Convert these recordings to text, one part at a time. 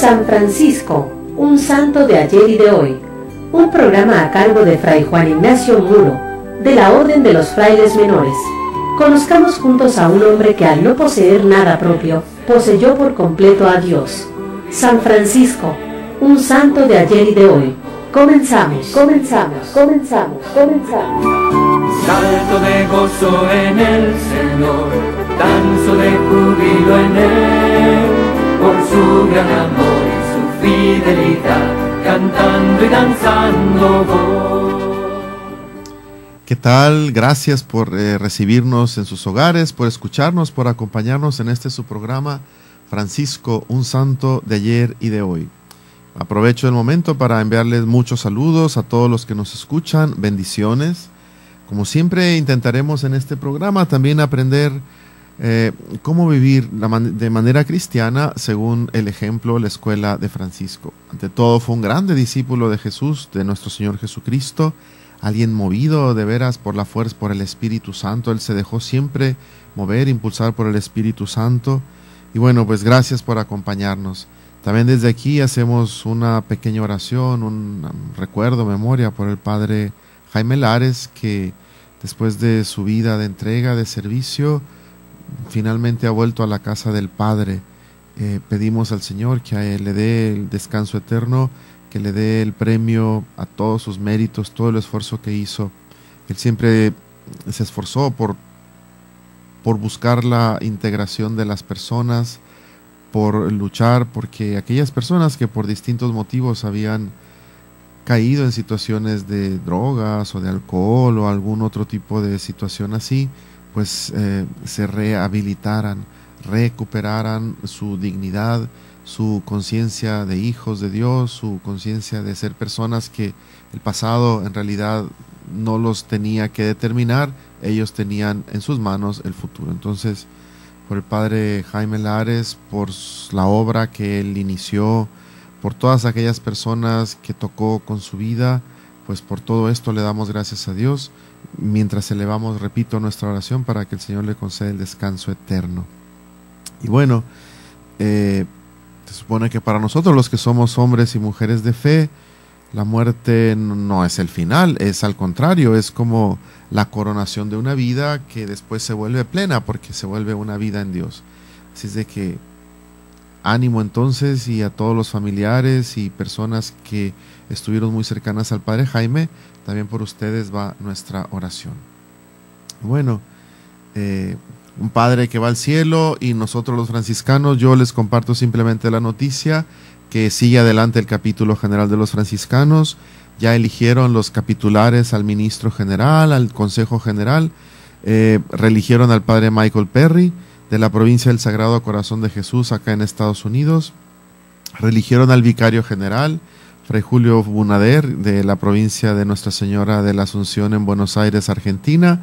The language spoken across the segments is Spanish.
San Francisco, un santo de ayer y de hoy. Un programa a cargo de Fray Juan Ignacio Muro, de la Orden de los Frailes Menores. Conozcamos juntos a un hombre que al no poseer nada propio, poseyó por completo a Dios. San Francisco, un santo de ayer y de hoy. Comenzamos. Salto de gozo en el Señor, danzo de júbilo en Él, por su gran amor y su fidelidad, cantando y danzando voy. ¿Qué tal? Gracias por recibirnos en sus hogares, por escucharnos, por acompañarnos en este su programa, Francisco, un santo de ayer y de hoy. Aprovecho el momento para enviarles muchos saludos a todos los que nos escuchan, bendiciones. Como siempre intentaremos en este programa también aprender cómo vivir de manera cristiana según el ejemplo, la escuela de Francisco. Ante todo fue un grande discípulo de Jesús, de nuestro Señor Jesucristo, alguien movido de veras por la fuerza, por el Espíritu Santo. Él se dejó siempre mover, impulsar por el Espíritu Santo. Y bueno, pues gracias por acompañarnos. También desde aquí hacemos una pequeña oración, un recuerdo, memoria por el Padre Jaime Lares, que después de su vida de entrega, de servicio, finalmente ha vuelto a la casa del Padre. Pedimos al Señor que le dé el descanso eterno, que le dé el premio a todos sus méritos, todo el esfuerzo que hizo. Él siempre se esforzó por buscar la integración de las personas, por luchar porque aquellas personas que por distintos motivos habían caído en situaciones de drogas o de alcohol o algún otro tipo de situación así, pues se rehabilitaran, recuperaran su dignidad, su conciencia de hijos de Dios, su conciencia de ser personas que el pasado en realidad no los tenía que determinar, ellos tenían en sus manos el futuro. Entonces, por el Padre Jaime Lares, por la obra que él inició, por todas aquellas personas que tocó con su vida, pues por todo esto le damos gracias a Dios, mientras elevamos, repito, nuestra oración para que el Señor le conceda el descanso eterno. Y bueno, se supone que para nosotros los que somos hombres y mujeres de fe, la muerte no es el final, es al contrario, es como la coronación de una vida que después se vuelve plena porque se vuelve una vida en Dios. Así es de que ánimo entonces, y a todos los familiares y personas que estuvieron muy cercanas al Padre Jaime, también por ustedes va nuestra oración. Bueno, un padre que va al cielo, y nosotros los franciscanos, yo les comparto simplemente la noticia que sigue adelante el capítulo general de los franciscanos. Ya eligieron los capitulares al ministro general, al consejo general, reeligieron al padre Michael Perry de la provincia del Sagrado Corazón de Jesús acá en Estados Unidos, reeligieron al vicario general, Fray Julio Bunader, de la provincia de Nuestra Señora de la Asunción en Buenos Aires, Argentina.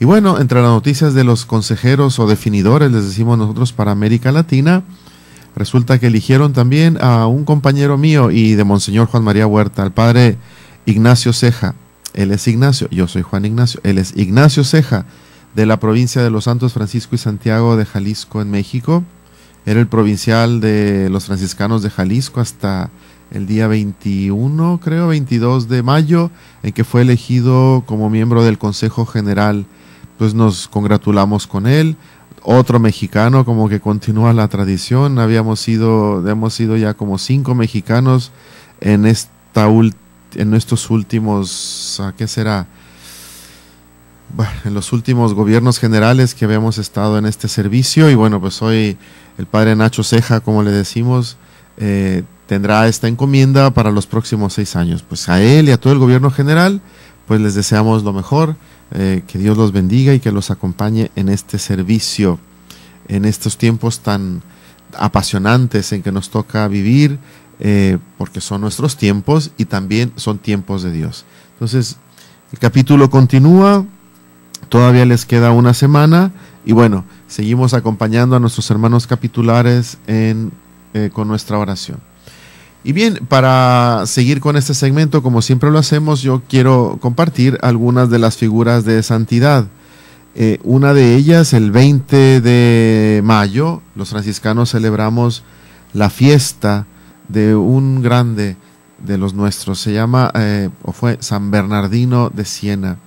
Y bueno, entre las noticias de los consejeros o definidores, les decimos nosotros, para América Latina, resulta que eligieron también a un compañero mío y de Monseñor Juan María Huerta, al padre Ignacio Ceja. Él es Ignacio, yo soy Juan Ignacio, él es Ignacio Ceja, de la provincia de los Santos Francisco y Santiago de Jalisco, en México. Era el provincial de los franciscanos de Jalisco hasta el día 22 de mayo, en que fue elegido como miembro del Consejo General. Pues nos congratulamos con él. Otro mexicano, como que continúa la tradición. Hemos sido ya como 5 mexicanos en estos últimos, ¿qué será? Bueno, en los últimos gobiernos generales que habíamos estado en este servicio. Y bueno, pues hoy el padre Nacho Ceja, como le decimos, tendrá esta encomienda para los próximos 6 años. Pues a él y a todo el gobierno general, pues les deseamos lo mejor. Que Dios los bendiga y que los acompañe en este servicio, en estos tiempos tan apasionantes en que nos toca vivir, porque son nuestros tiempos y también son tiempos de Dios. Entonces, el capítulo continúa, todavía les queda una semana, y bueno, seguimos acompañando a nuestros hermanos capitulares con nuestra oración. Y bien, para seguir con este segmento, como siempre lo hacemos, yo quiero compartir algunas de las figuras de santidad. Una de ellas, el 20 de mayo, los franciscanos celebramos la fiesta de un grande de los nuestros. Se llama, o fue San Bernardino de Siena.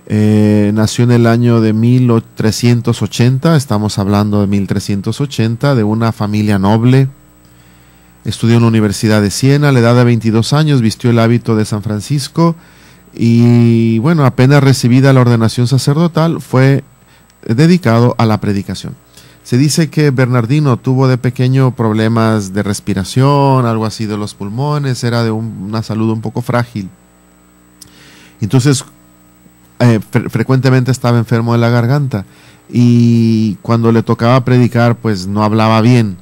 Nació en el año de 1380, estamos hablando de 1380, de una familia noble. Estudió en la Universidad de Siena, a la edad de 22 años vistió el hábito de San Francisco y bueno, apenas recibida la ordenación sacerdotal fue dedicado a la predicación. Se dice que Bernardino tuvo de pequeño problemas de respiración, algo así de los pulmones, era de una salud un poco frágil. Entonces, frecuentemente estaba enfermo de la garganta y cuando le tocaba predicar, pues no hablaba bien,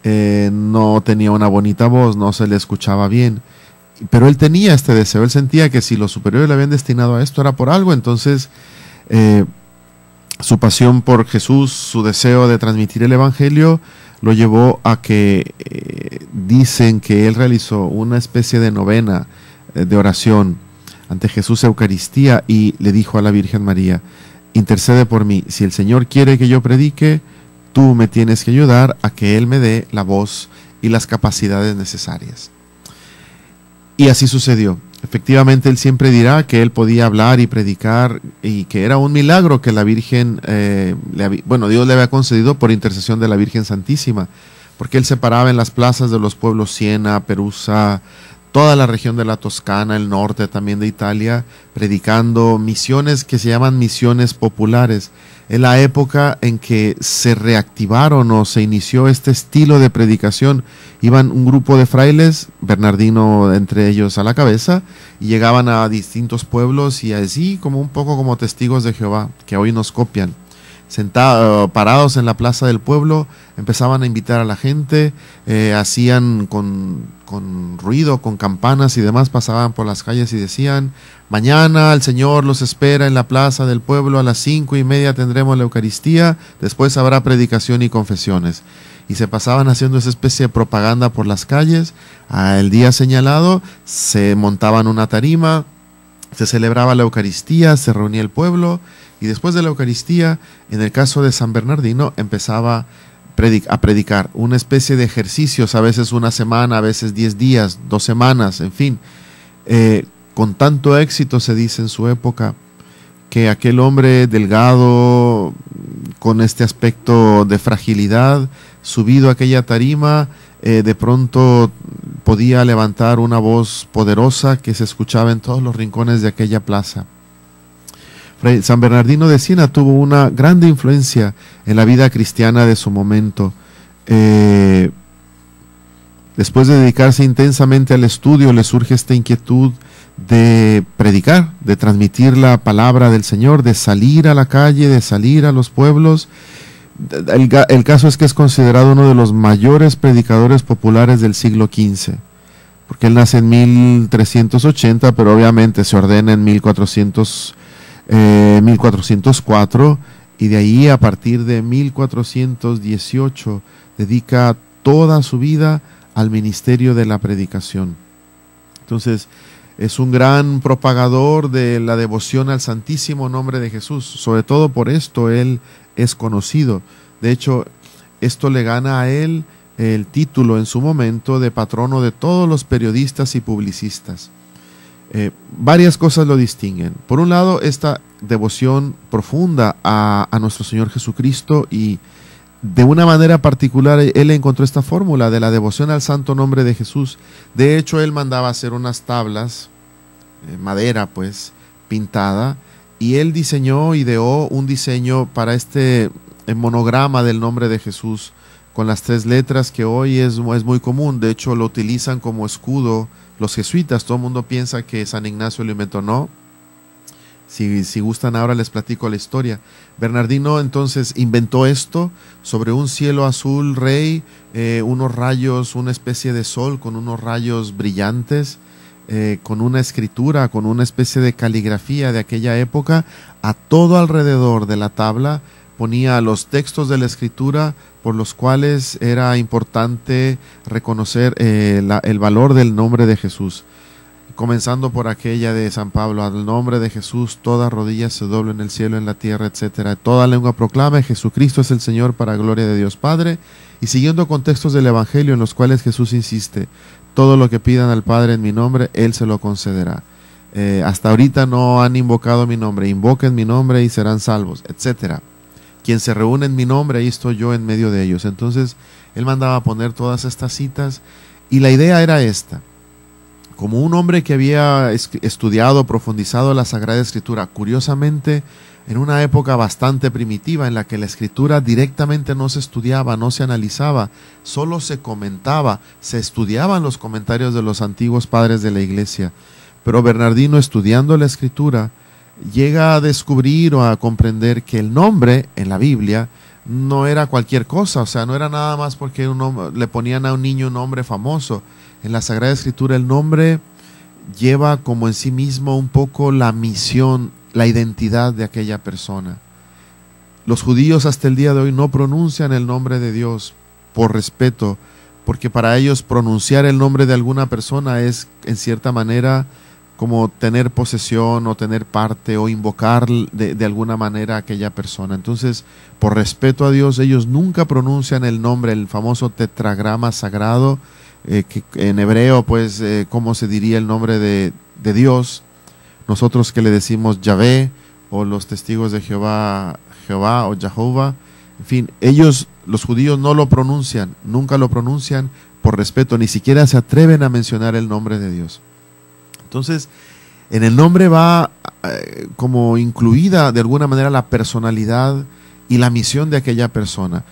no tenía una bonita voz, no se le escuchaba bien. Pero él tenía este deseo, él sentía que si los superiores le habían destinado a esto era por algo, entonces su pasión por Jesús, su deseo de transmitir el Evangelio, lo llevó a que dicen que él realizó una especie de novena de oración ante Jesús Eucaristía y le dijo a la Virgen María: intercede por mí, si el Señor quiere que yo predique, tú me tienes que ayudar a que Él me dé la voz y las capacidades necesarias. Y así sucedió. Efectivamente, él siempre dirá que él podía hablar y predicar y que era un milagro que la Virgen, Dios le había concedido por intercesión de la Virgen Santísima, porque él se paraba en las plazas de los pueblos Siena, Perusa, toda la región de la Toscana, el norte también de Italia, predicando misiones que se llaman misiones populares. En la época en que se reactivaron o se inició este estilo de predicación, iban un grupo de frailes, Bernardino entre ellos a la cabeza, y llegaban a distintos pueblos y así como un poco como testigos de Jehová, que hoy nos copian. Parados en la plaza del pueblo, empezaban a invitar a la gente, hacían con ruido, con campanas y demás, pasaban por las calles y decían: mañana el Señor los espera en la plaza del pueblo, a las 5:30 tendremos la Eucaristía, después habrá predicación y confesiones. Y se pasaban haciendo esa especie de propaganda por las calles. Al día señalado se montaban una tarima, se celebraba la Eucaristía, se reunía el pueblo y después de la Eucaristía, en el caso de San Bernardino, empezaba a predicar una especie de ejercicios, a veces una semana, a veces 10 días, 2 semanas, en fin. Con tanto éxito, se dice en su época, que aquel hombre delgado, con este aspecto de fragilidad, subido a aquella tarima, de pronto podía levantar una voz poderosa que se escuchaba en todos los rincones de aquella plaza. San Bernardino de Siena tuvo una grande influencia en la vida cristiana de su momento. Después de dedicarse intensamente al estudio, le surge esta inquietud de predicar, de transmitir la palabra del Señor, de salir a la calle, de salir a los pueblos. El caso es que es considerado uno de los mayores predicadores populares del siglo XV, porque él nace en 1380, pero obviamente se ordena en 1404, y de ahí, a partir de 1418, dedica toda su vida al ministerio de la predicación. Entonces, es un gran propagador de la devoción al Santísimo Nombre de Jesús. Sobre todo por esto él es conocido. De hecho, esto le gana a él el título en su momento de patrono de todos los periodistas y publicistas. Varias cosas lo distinguen. Por un lado, esta devoción profunda a nuestro Señor Jesucristo, y de una manera particular él encontró esta fórmula de la devoción al santo nombre de Jesús. De hecho, él mandaba hacer unas tablas, madera pues, pintada, y él diseñó, ideó un diseño para este monograma del nombre de Jesús, con las 3 letras que hoy es muy común. De hecho, lo utilizan como escudo los jesuitas. Todo el mundo piensa que San Ignacio lo inventó. No. Si gustan, ahora les platico la historia. Bernardino entonces inventó esto sobre un cielo azul rey, unos rayos, una especie de sol con unos rayos brillantes, con una escritura, con una especie de caligrafía de aquella época. A todo alrededor de la tabla ponía los textos de la escritura por los cuales era importante reconocer el valor del nombre de Jesús. comenzando por aquella de San Pablo: al nombre de Jesús toda rodilla se dobla en el cielo, en la tierra, etcétera. Toda lengua proclama: Jesucristo es el Señor, para gloria de Dios Padre. Y siguiendo contextos del Evangelio en los cuales Jesús insiste: todo lo que pidan al Padre en mi nombre, Él se lo concederá. Hasta ahorita no han invocado mi nombre, invoquen mi nombre y serán salvos, etcétera. Quien se reúne en mi nombre, ahí estoy yo en medio de ellos. Entonces, él mandaba a poner todas estas citas, y la idea era esta: como un hombre que había estudiado, profundizado la Sagrada Escritura, curiosamente, en una época bastante primitiva en la que la Escritura directamente no se estudiaba, no se analizaba, solo se comentaba, se estudiaban los comentarios de los antiguos padres de la Iglesia. Pero Bernardino, estudiando la Escritura, llega a descubrir o a comprender que el nombre en la Biblia no era cualquier cosa, o sea, no era nada más porque le ponían a un niño un nombre famoso. En la Sagrada Escritura el nombre lleva como en sí mismo un poco la misión, la identidad de aquella persona. Los judíos hasta el día de hoy no pronuncian el nombre de Dios por respeto, porque para ellos pronunciar el nombre de alguna persona es en cierta manera como tener posesión o tener parte o invocar de alguna manera a aquella persona. Entonces, por respeto a Dios, ellos nunca pronuncian el nombre, el famoso tetragrama sagrado, que en hebreo, pues, ¿cómo se diría el nombre de Dios? Nosotros que le decimos Yahvé, o los testigos de Jehová o Jehová, en fin, ellos, los judíos, no lo pronuncian, nunca lo pronuncian por respeto, ni siquiera se atreven a mencionar el nombre de Dios. Entonces, en el nombre va como incluida de alguna manera la personalidad y la misión de aquella persona.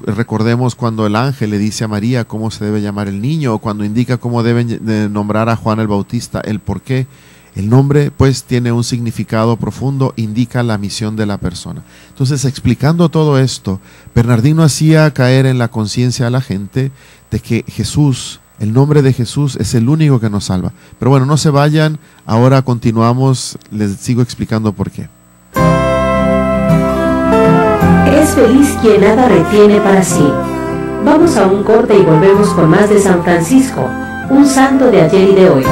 Recordemos cuando el ángel le dice a María cómo se debe llamar el niño, o cuando indica cómo deben de nombrar a Juan el Bautista, el por qué. El nombre, pues, tiene un significado profundo, indica la misión de la persona. Entonces, explicando todo esto, Bernardino hacía caer en la conciencia a la gente de que Jesús, el nombre de Jesús, es el único que nos salva. Pero bueno, no se vayan, ahora continuamos, les sigo explicando por qué. Es feliz quien nada retiene para sí. Vamos a un corte y volvemos con más de San Francisco, un santo de ayer y de hoy.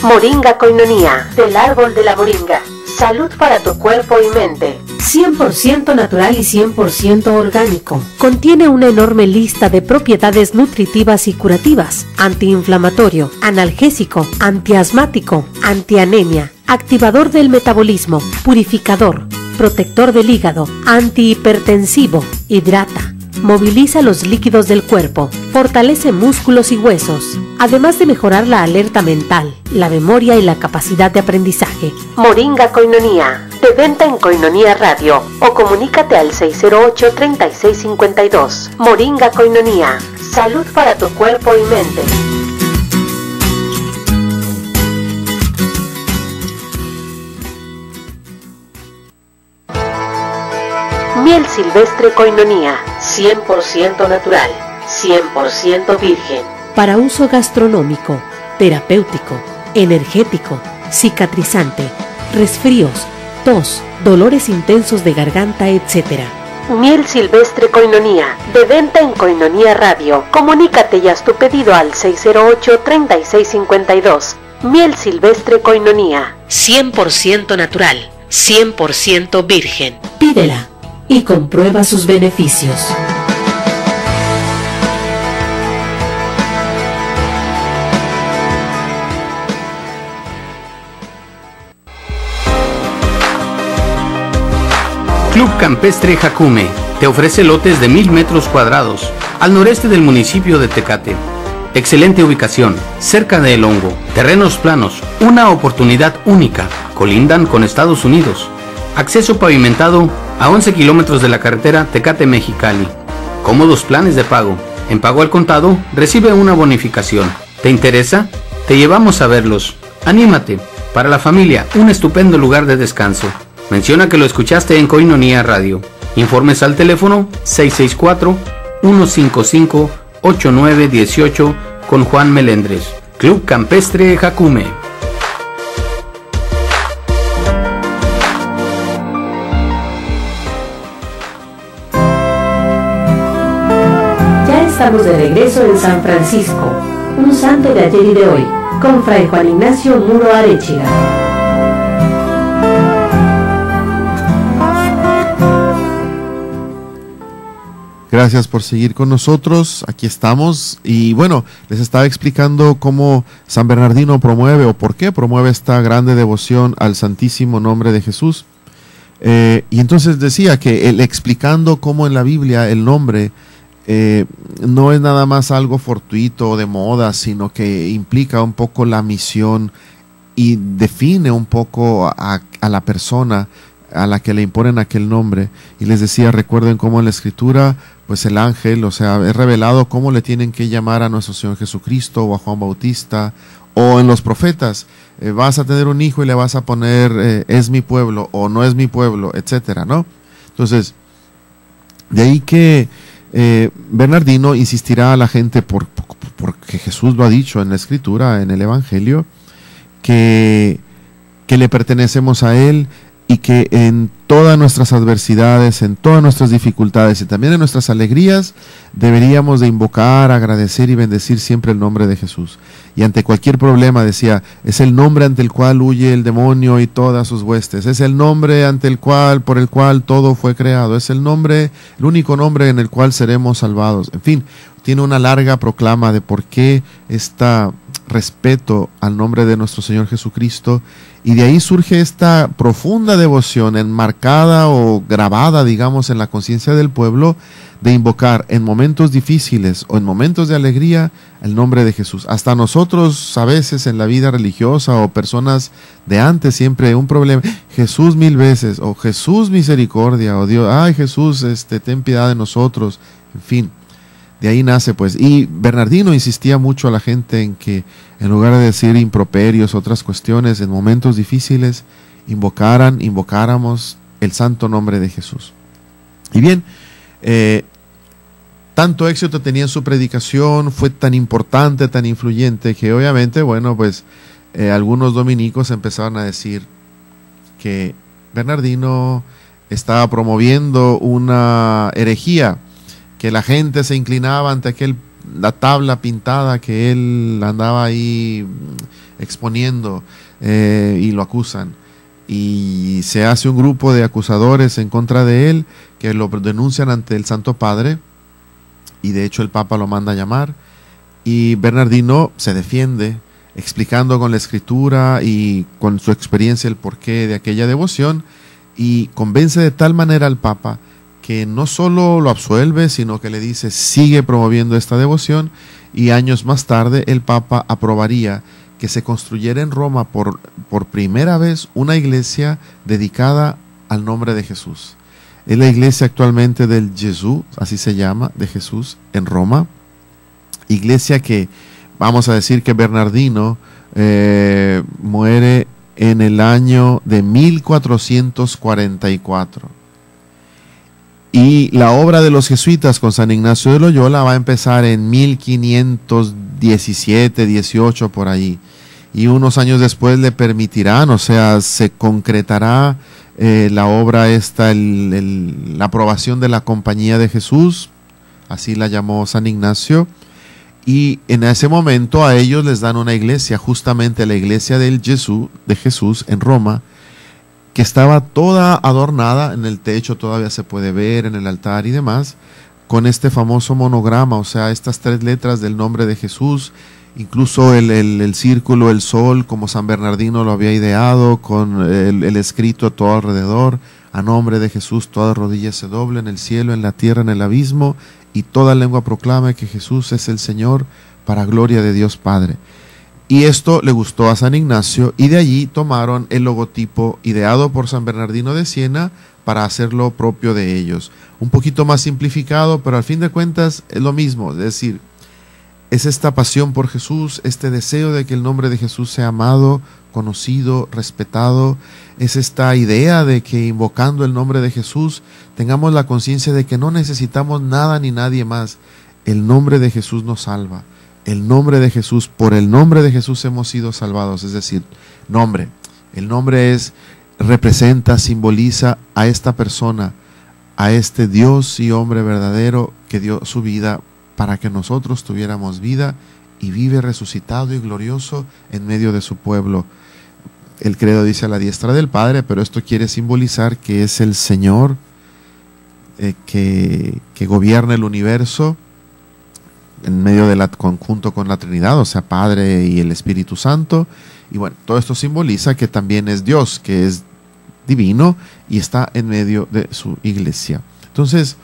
Moringa Koinonia, del árbol de la moringa. Salud para tu cuerpo y mente. 100% natural y 100% orgánico. Contiene una enorme lista de propiedades nutritivas y curativas: antiinflamatorio, analgésico, antiasmático, antianemia, activador del metabolismo, purificador, protector del hígado, antihipertensivo, hidrata, moviliza los líquidos del cuerpo, fortalece músculos y huesos, además de mejorar la alerta mental, la memoria y la capacidad de aprendizaje. Moringa Koinonia, de venta en Koinonia Radio, o comunícate al 608-3652. Moringa Koinonia, salud para tu cuerpo y mente. Miel silvestre Koinonia, 100% natural, 100% virgen. Para uso gastronómico, terapéutico, energético, cicatrizante, resfríos, tos, dolores intensos de garganta, etc. Miel silvestre Koinonia, de venta en Koinonia Radio. Comunícate y haz tu pedido al 608-3652. Miel silvestre Koinonia, 100% natural, 100% virgen. Pídela y comprueba sus beneficios. Club Campestre Jacume te ofrece lotes de 1000 metros cuadrados al noreste del municipio de Tecate. Excelente ubicación, cerca de El Hongo, terrenos planos, una oportunidad única, colindan con Estados Unidos. Acceso pavimentado a 11 kilómetros de la carretera Tecate-Mexicali. Cómodos planes de pago. En pago al contado, recibe una bonificación. ¿Te interesa? Te llevamos a verlos. Anímate. Para la familia, un estupendo lugar de descanso. Menciona que lo escuchaste en Koinonia Radio. Informes al teléfono 664-155-8918 con Juan Melendres. Club Campestre Jacume. estamos de regreso en San Francisco, un santo de ayer y de hoy, con Fray Juan Ignacio Muro Arechiga. Gracias por seguir con nosotros, aquí estamos, y bueno, les estaba explicando cómo San Bernardino promueve, o por qué promueve esta grande devoción al Santísimo Nombre de Jesús. Y entonces decía que explicando cómo en la Biblia el nombre no es nada más algo fortuito o de moda, sino que implica un poco la misión y define un poco a la persona a la que le imponen aquel nombre. Y les decía, recuerden cómo en la Escritura, pues el ángel, o sea, es revelado cómo le tienen que llamar a nuestro Señor Jesucristo o a Juan Bautista, o en los profetas, vas a tener un hijo y le vas a poner es mi pueblo o no es mi pueblo, etcétera, ¿no? Entonces, de ahí que Bernardino insistirá a la gente, porque Jesús lo ha dicho en la Escritura, en el Evangelio, que le pertenecemos a Él, y que en todas nuestras adversidades, en todas nuestras dificultades y también en nuestras alegrías, deberíamos de invocar, agradecer y bendecir siempre el nombre de Jesús. Y ante cualquier problema, decía, es el nombre ante el cual huye el demonio y todas sus huestes, es el nombre por el cual todo fue creado, es el único nombre en el cual seremos salvados. En fin, tiene una larga proclama de por qué este respeto al nombre de nuestro Señor Jesucristo. Y de ahí surge esta profunda devoción enmarcada o grabada, digamos, en la conciencia del pueblo, de invocar en momentos difíciles o en momentos de alegría el nombre de Jesús. Hasta nosotros a veces en la vida religiosa o personas de antes siempre un problema, Jesús 1000 veces, o Jesús misericordia, o Dios, ay Jesús, ten piedad de nosotros, en fin. De ahí nace, pues, y Bernardino insistía mucho a la gente en que en lugar de decir improperios, otras cuestiones, en momentos difíciles, invocáramos el santo nombre de Jesús. Y bien, tanto éxito tenía en su predicación, fue tan importante, tan influyente, que obviamente, bueno, pues, algunos dominicos empezaron a decir que Bernardino estaba promoviendo una herejía, que la gente se inclinaba ante la tabla pintada que él andaba ahí exponiendo, y lo acusan. Y se hace un grupo de acusadores en contra de él que lo denuncian ante el Santo Padre, y de hecho el Papa lo manda a llamar, y Bernardino se defiende explicando con la Escritura y con su experiencia el porqué de aquella devoción, y convence de tal manera al Papa que no solo lo absuelve, sino que le dice, sigue promoviendo esta devoción, y años más tarde el Papa aprobaría que se construyera en Roma por primera vez una iglesia dedicada al nombre de Jesús. Es la iglesia actualmente del Jesús, así se llama, de Jesús, en Roma. Iglesia que, vamos a decir que Bernardino muere en el año de 1444. Y la obra de los jesuitas con San Ignacio de Loyola va a empezar en 1517, 18 por ahí. Y unos años después le permitirán, o sea, se concretará la obra esta, la aprobación de la Compañía de Jesús, así la llamó San Ignacio. Y en ese momento a ellos les dan una iglesia, justamente la iglesia de Jesús en Roma, que estaba toda adornada, en el techo todavía se puede ver, en el altar y demás, con este famoso monograma, o sea, estas 3 letras del nombre de Jesús, incluso el círculo, el sol, como San Bernardino lo había ideado, con el escrito todo alrededor, a nombre de Jesús toda rodilla se doble en el cielo, en la tierra, en el abismo, y toda lengua proclame que Jesús es el Señor, para gloria de Dios Padre. Y esto le gustó a San Ignacio, y de allí tomaron el logotipo ideado por San Bernardino de Siena para hacerlo propio de ellos. Un poquito más simplificado, pero al fin de cuentas es lo mismo, es decir, es esta pasión por Jesús, este deseo de que el nombre de Jesús sea amado, conocido, respetado, es esta idea de que invocando el nombre de Jesús tengamos la conciencia de que no necesitamos nada ni nadie más. El nombre de Jesús nos salva. El nombre de Jesús, por el nombre de Jesús hemos sido salvados, es decir, nombre. El nombre representa, simboliza a esta persona, a este Dios y hombre verdadero que dio su vida para que nosotros tuviéramos vida, y vive resucitado y glorioso en medio de su pueblo. El credo dice a la diestra del Padre, pero esto quiere simbolizar que es el Señor que gobierna el universo en medio de conjunto con la Trinidad, o sea, Padre y el Espíritu Santo. Y bueno, todo esto simboliza que también es Dios, que es divino y está en medio de su iglesia. Entonces,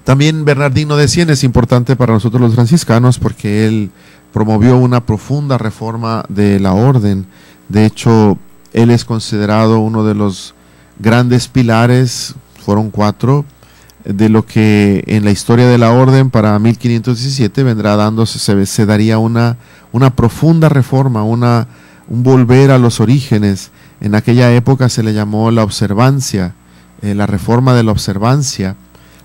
también Bernardino de Siena es importante para nosotros los franciscanos porque él promovió una profunda reforma de la orden. De hecho, él es considerado uno de los grandes pilares, fueron 4, de lo que en la historia de la orden para 1517 vendrá dándose, se daría una profunda reforma, un volver a los orígenes. En aquella época se le llamó la observancia, la reforma de la observancia.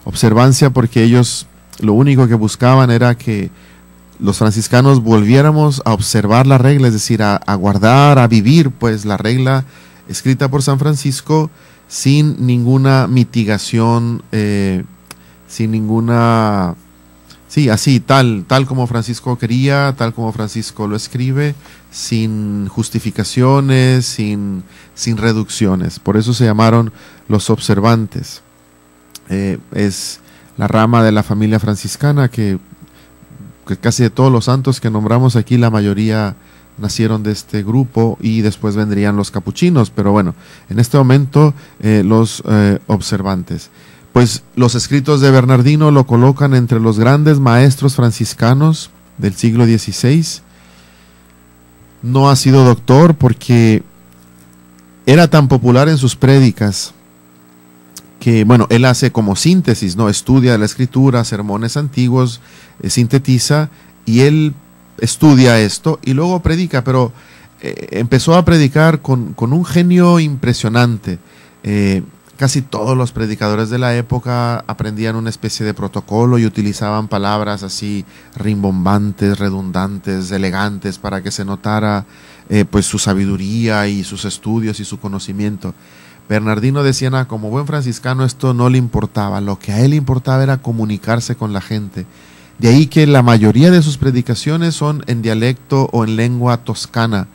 Observancia porque ellos lo único que buscaban era que los franciscanos volviéramos a observar la regla, es decir, a guardar, a vivir pues la regla escrita por San Francisco sin ninguna mitigación, sin ninguna, sí, así, tal como Francisco quería, tal como Francisco lo escribe, sin justificaciones, sin reducciones. Por eso se llamaron los observantes. Es la rama de la familia franciscana que casi de todos los santos que nombramos aquí, la mayoría nacieron de este grupo, y después vendrían los capuchinos, pero bueno, en este momento los observantes. Pues los escritos de Bernardino lo colocan entre los grandes maestros franciscanos del siglo XVI. No ha sido doctor porque era tan popular en sus prédicas que, bueno, él hace como síntesis, ¿no? Estudia la escritura, sermones antiguos, sintetiza, y él estudia esto y luego predica, pero empezó a predicar con un genio impresionante. Casi todos los predicadores de la época aprendían una especie de protocolo y utilizaban palabras así rimbombantes, redundantes, elegantes, para que se notara pues su sabiduría y sus estudios y su conocimiento. Bernardino de Siena, como buen franciscano, esto no le importaba. Lo que a él importaba era comunicarse con la gente. De ahí que la mayoría de sus predicaciones son en dialecto o en lengua toscana.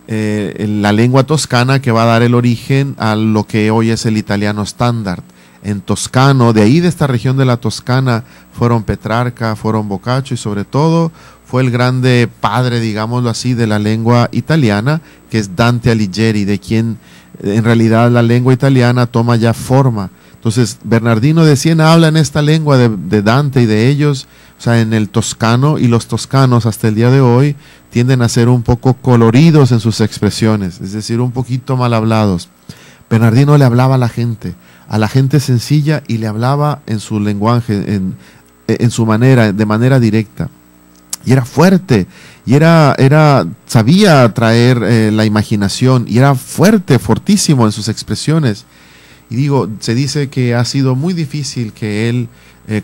La lengua toscana que va a dar el origen a lo que hoy es el italiano estándar. En toscano, de ahí de esta región de la Toscana, fueron Petrarca, fueron Boccaccio, y sobre todo fue el grande padre, digámoslo así, de la lengua italiana, que es Dante Alighieri, de quien en realidad la lengua italiana toma ya forma. Entonces Bernardino de Siena habla en esta lengua de Dante y de ellos, o sea, en el toscano, y los toscanos hasta el día de hoy tienden a ser un poco coloridos en sus expresiones, es decir, un poquito mal hablados. Bernardino le hablaba a la gente sencilla, y le hablaba en su lenguaje, en su manera, de manera directa. Y era fuerte, y sabía atraer la imaginación, y era fortísimo en sus expresiones. Y se dice que ha sido muy difícil que él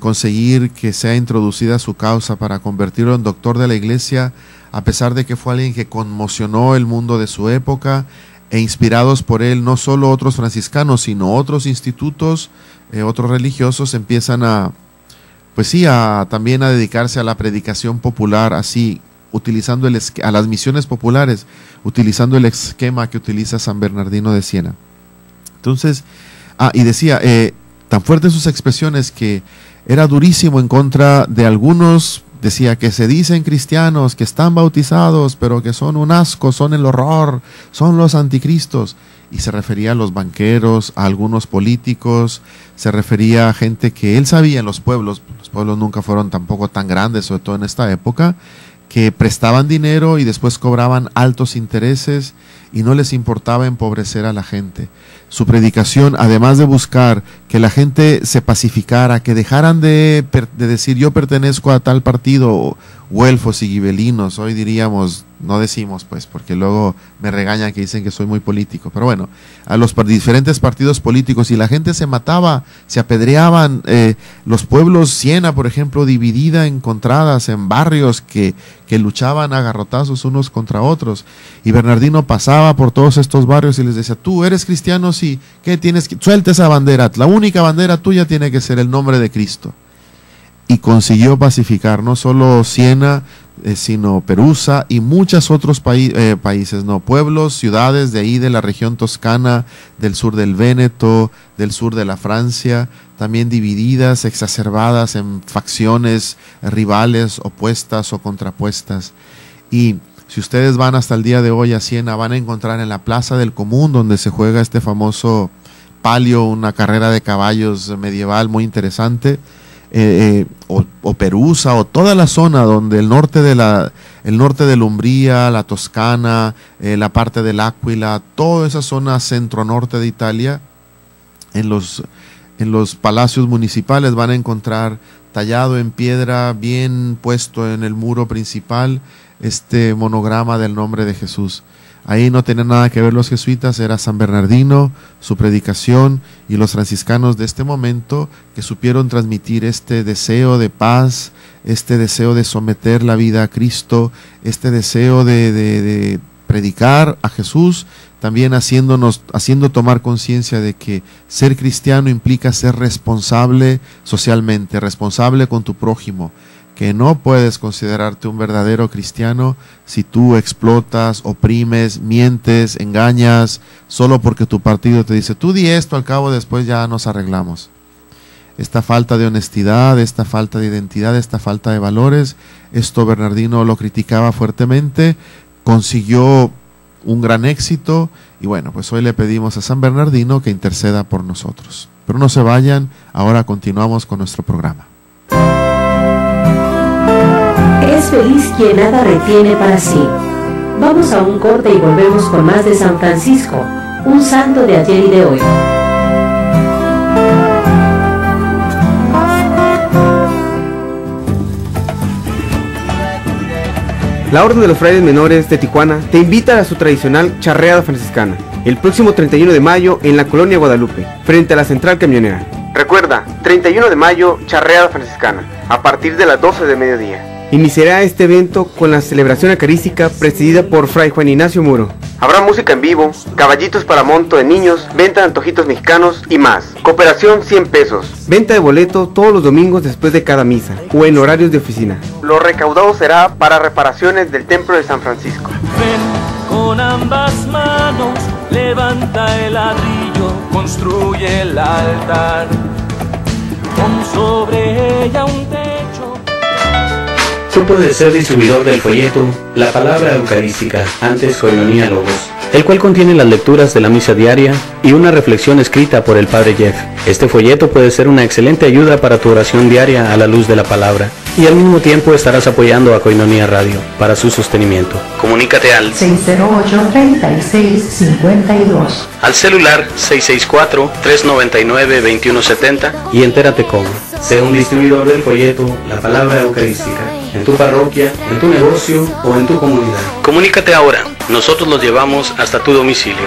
conseguir que sea introducida su causa para convertirlo en doctor de la Iglesia, a pesar de que fue alguien que conmocionó el mundo de su época, e inspirados por él, no solo otros franciscanos, sino otros institutos, otros religiosos empiezan también a dedicarse a la predicación popular, así, utilizando a las misiones populares, utilizando el esquema que utiliza San Bernardino de Siena. Entonces, y decía, tan fuertes sus expresiones que era durísimo en contra de algunos, decía, que se dicen cristianos, que están bautizados, pero que son un asco, son el horror, son los anticristos. Y se refería a los banqueros, a algunos políticos, se refería a gente que él sabía en los pueblos nunca fueron tampoco tan grandes, sobre todo en esta época, que prestaban dinero y después cobraban altos intereses y no les importaba empobrecer a la gente. Su predicación, además de buscar que la gente se pacificara, que dejaran de decir yo pertenezco a tal partido, güelfos y gibelinos, hoy diríamos, no decimos pues, porque luego me regañan que dicen que soy muy político, pero bueno, a los diferentes partidos políticos, y la gente se mataba, se apedreaban, los pueblos, Siena por ejemplo, dividida en contradas, en barrios que luchaban a garrotazos unos contra otros, y Bernardino pasaba por todos estos barrios y les decía, tú eres cristiano, sí, ¿qué tienes que? Suelta esa bandera, la única bandera tuya tiene que ser el nombre de Cristo. y consiguió pacificar no solo Siena, sino Perusa y muchos otros países, pueblos, ciudades de ahí de la región toscana, del sur del Véneto, del sur de la Francia, también divididas, exacerbadas en facciones rivales, opuestas o contrapuestas. Y si ustedes van hasta el día de hoy a Siena, van a encontrar en la Plaza del Común, donde se juega este famoso palio, una carrera de caballos medieval muy interesante, o Perusa, o toda la zona donde el norte de Umbría, la Toscana, la parte del Áquila, toda esa zona centro-norte de Italia, en los palacios municipales van a encontrar tallado en piedra, bien puesto en el muro principal, este monograma del nombre de Jesús. Ahí no tenían nada que ver los jesuitas, era San Bernardino, su predicación, y los franciscanos de este momento que supieron transmitir este deseo de paz, este deseo de someter la vida a Cristo, este deseo de predicar a Jesús, también haciendo tomar conciencia de que ser cristiano implica ser responsable socialmente, responsable con tu prójimo, que no puedes considerarte un verdadero cristiano si tú explotas, oprimes, mientes, engañas, solo porque tu partido te dice, tú di esto, al cabo después ya nos arreglamos. Esta falta de honestidad, esta falta de identidad, esta falta de valores, esto Bernardino lo criticaba fuertemente, consiguió un gran éxito, y bueno, pues hoy le pedimos a San Bernardino que interceda por nosotros. Pero no se vayan, ahora continuamos con nuestro programa. Es feliz quien nada retiene para sí. Vamos a un corte y volvemos con más de San Francisco, un santo de ayer y de hoy. La Orden de los Frailes Menores de Tijuana te invita a su tradicional charreada franciscana, el próximo 31 de mayo en la Colonia Guadalupe, frente a la Central Camionera. Recuerda, 31 de mayo, charreada franciscana, a partir de las 12 de mediodía. Iniciará este evento con la celebración eucarística presidida por Fray Juan Ignacio Muro. Habrá música en vivo, caballitos para monto de niños, venta de antojitos mexicanos y más. Cooperación 100 pesos. Venta de boleto todos los domingos después de cada misa o en horarios de oficina. Lo recaudado será para reparaciones del Templo de San Francisco. Ven con ambas manos, levanta el ladrillo, construye el altar. Pon sobre ella un techo. Tú puedes ser distribuidor del folleto La Palabra Eucarística, antes Koinonia Logos, el cual contiene las lecturas de la misa diaria y una reflexión escrita por el Padre Jeff. Este folleto puede ser una excelente ayuda para tu oración diaria a la luz de la palabra, y al mismo tiempo estarás apoyando a Koinonia Radio para su sostenimiento. Comunícate al 608-3652, al celular 664-399-2170 y entérate cómo. Sé un distribuidor del folleto La Palabra Eucarística, en tu parroquia, en tu negocio o en tu comunidad. Comunícate ahora, nosotros los llevamos hasta tu domicilio.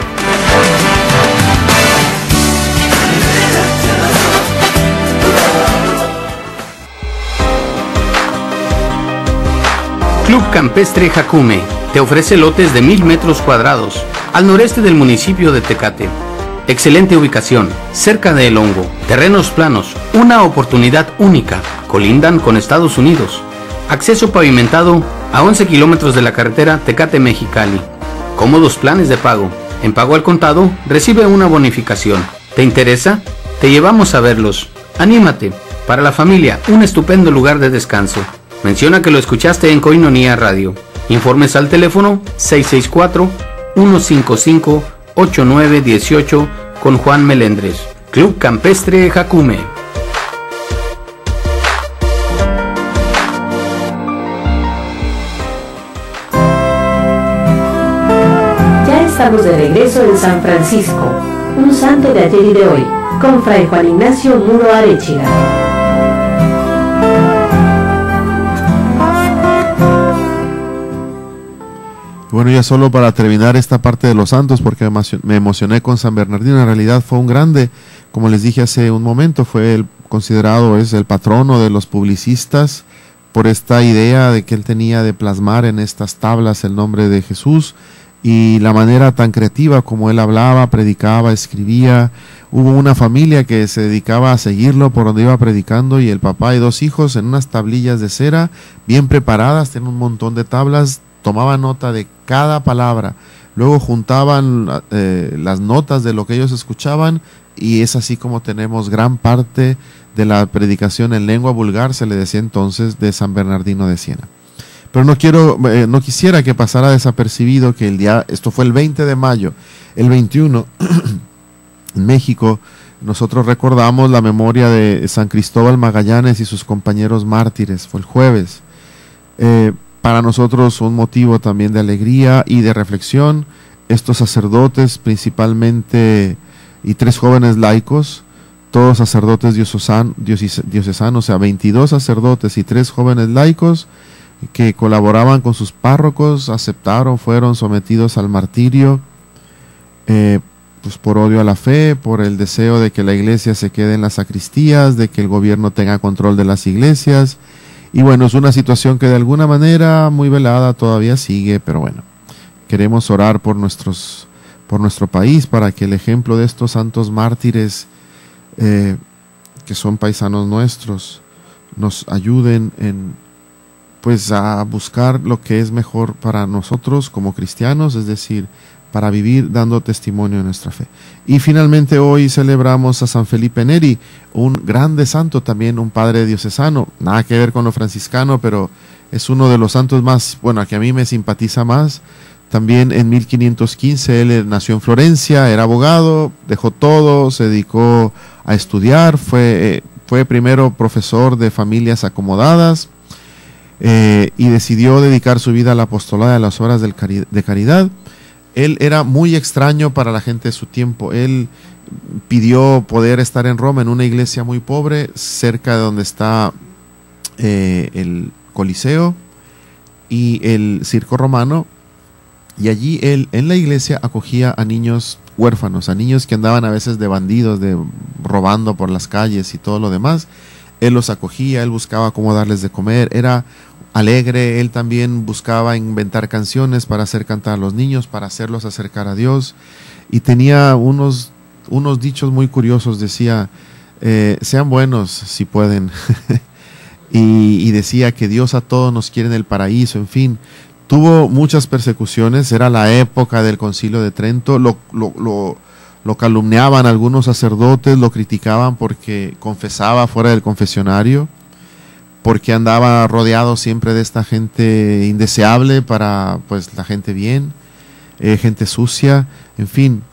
Club Campestre Jacume te ofrece lotes de 1000 metros cuadrados al noreste del municipio de Tecate. Excelente ubicación, cerca de El Hongo, terrenos planos, una oportunidad única, colindan con Estados Unidos. Acceso pavimentado a 11 kilómetros de la carretera Tecate-Mexicali. Cómodos planes de pago. En pago al contado, recibe una bonificación. ¿Te interesa? Te llevamos a verlos. Anímate. Para la familia, un estupendo lugar de descanso. Menciona que lo escuchaste en Koinonia Radio. Informes al teléfono 664-155-8918 con Juan Melendres. Club Campestre Jacume. Ya estamos de regreso en San Francisco, un santo de ayer y de hoy, con Fray Juan Ignacio Muro Arechiga. Bueno, ya solo para terminar esta parte de los santos, porque me emocioné con San Bernardino. En realidad fue un grande, como les dije hace un momento, fue considerado es el patrono de los publicistas por esta idea de que él tenía de plasmar en estas tablas el nombre de Jesús, y la manera tan creativa como él hablaba, predicaba, escribía. Hubo una familia que se dedicaba a seguirlo por donde iba predicando, y el papá y 2 hijos en unas tablillas de cera bien preparadas, tenían un montón de tablas, tomaban nota de cada palabra, luego juntaban las notas de lo que ellos escuchaban, y es así como tenemos gran parte de la predicación en lengua vulgar, se le decía entonces, de San Bernardino de Siena. Pero no quisiera que pasara desapercibido que esto fue el 20 de mayo, el 21, en México, nosotros recordamos la memoria de San Cristóbal Magallanes y sus compañeros mártires, fue el jueves. Para nosotros un motivo también de alegría y de reflexión, estos sacerdotes principalmente y 3 jóvenes laicos, todos sacerdotes diocesanos, o sea, 22 sacerdotes y 3 jóvenes laicos, que colaboraban con sus párrocos, fueron sometidos al martirio, pues por odio a la fe, por el deseo de que la iglesia se quede en las sacristías, de que el gobierno tenga control de las iglesias. Y bueno, es una situación que de alguna manera muy velada todavía sigue, pero bueno, queremos orar por nuestro país, para que el ejemplo de estos santos mártires, que son paisanos nuestros, nos ayuden pues a buscar lo que es mejor para nosotros como cristianos, es decir, para vivir dando testimonio de nuestra fe. Y finalmente hoy celebramos a San Felipe Neri, un grande santo, también un padre diocesano, nada que ver con lo franciscano, pero es uno de los santos más, bueno, que a mí me simpatiza más. También en 1515 él nació en Florencia, era abogado, dejó todo, se dedicó a estudiar, fue primero profesor de familias acomodadas, y decidió dedicar su vida al apostolado y a las obras de caridad. Él era muy extraño para la gente de su tiempo. Él pidió poder estar en Roma, en una iglesia muy pobre, cerca de donde está el Coliseo y el Circo Romano, y allí él en la iglesia acogía a niños huérfanos, a niños que andaban a veces de bandidos, robando por las calles y todo lo demás. Él los acogía, él buscaba cómo darles de comer, era alegre. Él también buscaba inventar canciones para hacer cantar a los niños, para hacerlos acercar a Dios, y tenía unos dichos muy curiosos. Decía, sean buenos si pueden, y decía que Dios a todos nos quiere en el paraíso. En fin, tuvo muchas persecuciones, era la época del Concilio de Trento, lo calumniaban algunos sacerdotes, lo criticaban porque confesaba fuera del confesionario, porque andaba rodeado siempre de esta gente indeseable para pues la gente bien, gente sucia. En fin,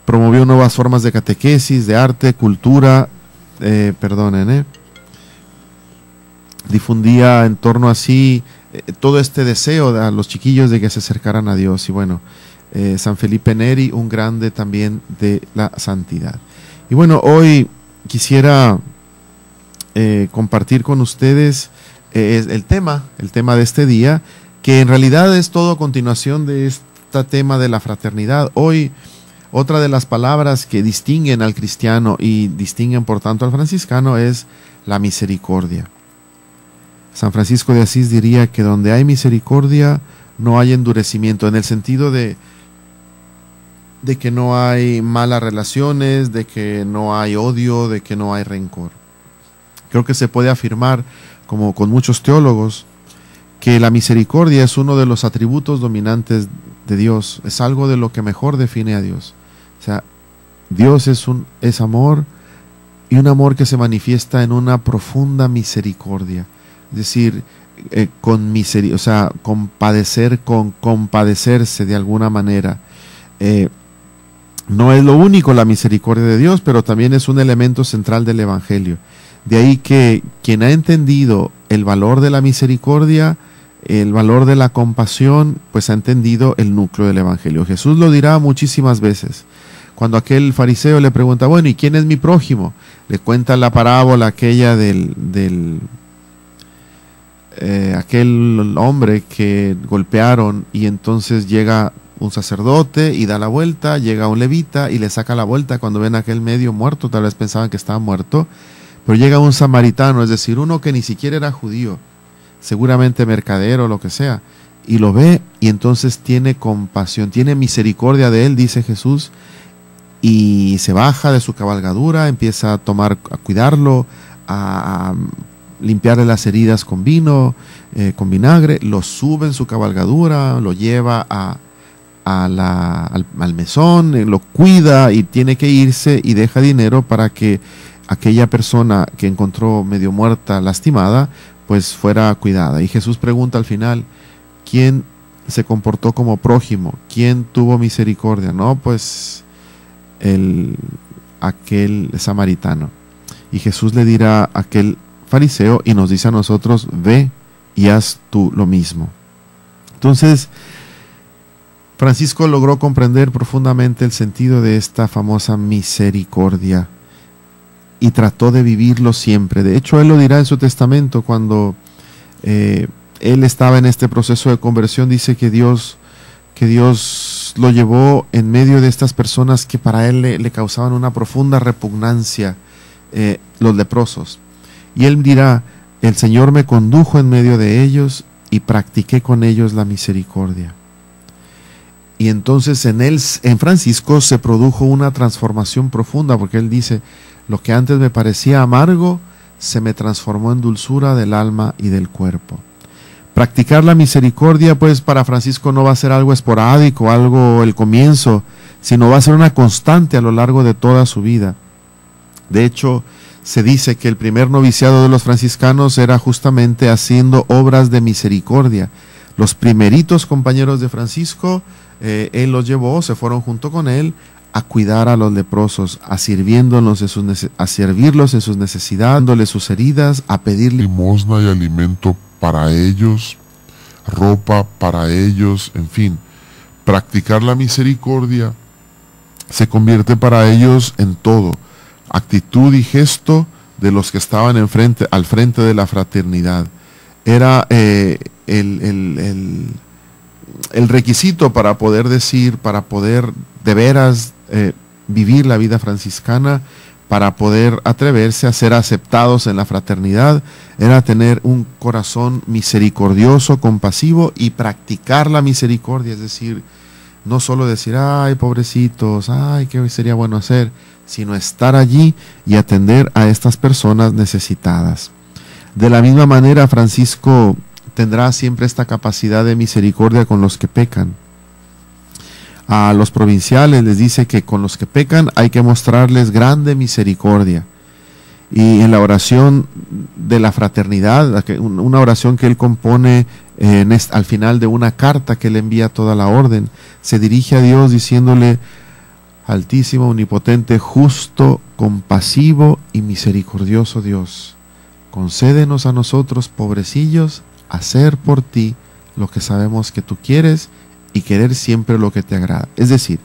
promovió nuevas formas de catequesis, de arte, cultura, difundía en torno así todo este deseo a los chiquillos de que se acercaran a Dios. Y bueno, San Felipe Neri, un grande también de la santidad. Y bueno, hoy quisiera compartir con ustedes el tema de este día, que en realidad es todo continuación de este tema de la fraternidad. Hoy, otra de las palabras que distinguen al cristiano y distinguen por tanto al franciscano es la misericordia. San Francisco de Asís diría que donde hay misericordia no hay endurecimiento, en el sentido de que no hay malas relaciones, de que no hay odio, de que no hay rencor. Creo que se puede afirmar, como con muchos teólogos, que la misericordia es uno de los atributos dominantes de Dios, es algo de lo que mejor define a Dios. O sea, Dios es amor, y un amor que se manifiesta en una profunda misericordia. Es decir, compadecerse de alguna manera. No es lo único la misericordia de Dios, pero también es un elemento central del Evangelio. De ahí que quien ha entendido el valor de la misericordia, el valor de la compasión, pues ha entendido el núcleo del Evangelio. Jesús lo dirá muchísimas veces. Cuando aquel fariseo le pregunta, bueno, ¿y quién es mi prójimo? Le cuenta la parábola aquella aquel hombre que golpearon, y entonces llega un sacerdote y da la vuelta, llega un levita y le saca la vuelta. Cuando ven a aquel medio muerto, tal vez pensaban que estaba muerto, pero llega un samaritano, es decir, uno que ni siquiera era judío, seguramente mercader o lo que sea, y lo ve, y entonces tiene compasión, tiene misericordia de él, dice Jesús, y se baja de su cabalgadura, empieza a cuidarlo, a limpiarle las heridas con vino, con vinagre, lo sube en su cabalgadura, lo lleva al mesón, lo cuida, y tiene que irse y deja dinero para que aquella persona que encontró medio muerta, lastimada, pues fuera cuidada. Y Jesús pregunta al final, ¿quién se comportó como prójimo? ¿Quién tuvo misericordia? No, pues aquel samaritano. Y Jesús le dirá a aquel fariseo, y nos dice a nosotros, ve y haz tú lo mismo. Entonces, Francisco logró comprender profundamente el sentido de esta famosa misericordia y trató de vivirlo siempre. De hecho, él lo dirá en su testamento cuando él estaba en este proceso de conversión. Dice que Dios lo llevó en medio de estas personas que para él le causaban una profunda repugnancia, los leprosos. Y él dirá, el Señor me condujo en medio de ellos y practiqué con ellos la misericordia. Y entonces en Francisco se produjo una transformación profunda, porque él dice, lo que antes me parecía amargo, se me transformó en dulzura del alma y del cuerpo. Practicar la misericordia, pues para Francisco no va a ser algo esporádico, algo el comienzo, sino va a ser una constante a lo largo de toda su vida. De hecho, se dice que el primer noviciado de los franciscanos era justamente haciendo obras de misericordia. Los primeritos compañeros de Francisco, él los llevó, se fueron junto con él a cuidar a los leprosos, a servirlos en sus necesidades, dándoles sus heridas, a pedir limosna y alimento para ellos, ropa para ellos, en fin. Practicar la misericordia se convierte para ellos en todo, actitud y gesto de los que estaban al frente de la fraternidad. Era el requisito para poder decir, para poder de veras vivir la vida franciscana, para poder atreverse a ser aceptados en la fraternidad, era tener un corazón misericordioso, compasivo, y practicar la misericordia, es decir, no solo decir, ay, pobrecitos, ay, qué sería bueno hacer, sino estar allí y atender a estas personas necesitadas. De la misma manera, Francisco tendrá siempre esta capacidad de misericordia con los que pecan. A los provinciales les dice que con los que pecan hay que mostrarles grande misericordia. Y en la oración de la fraternidad, una oración que él compone al final de una carta que le envía a toda la orden, se dirige a Dios diciéndole, Altísimo, omnipotente, justo, compasivo y misericordioso Dios, concédenos a nosotros, pobrecillos, hacer por ti lo que sabemos que tú quieres y querer siempre lo que te agrada. Es decir,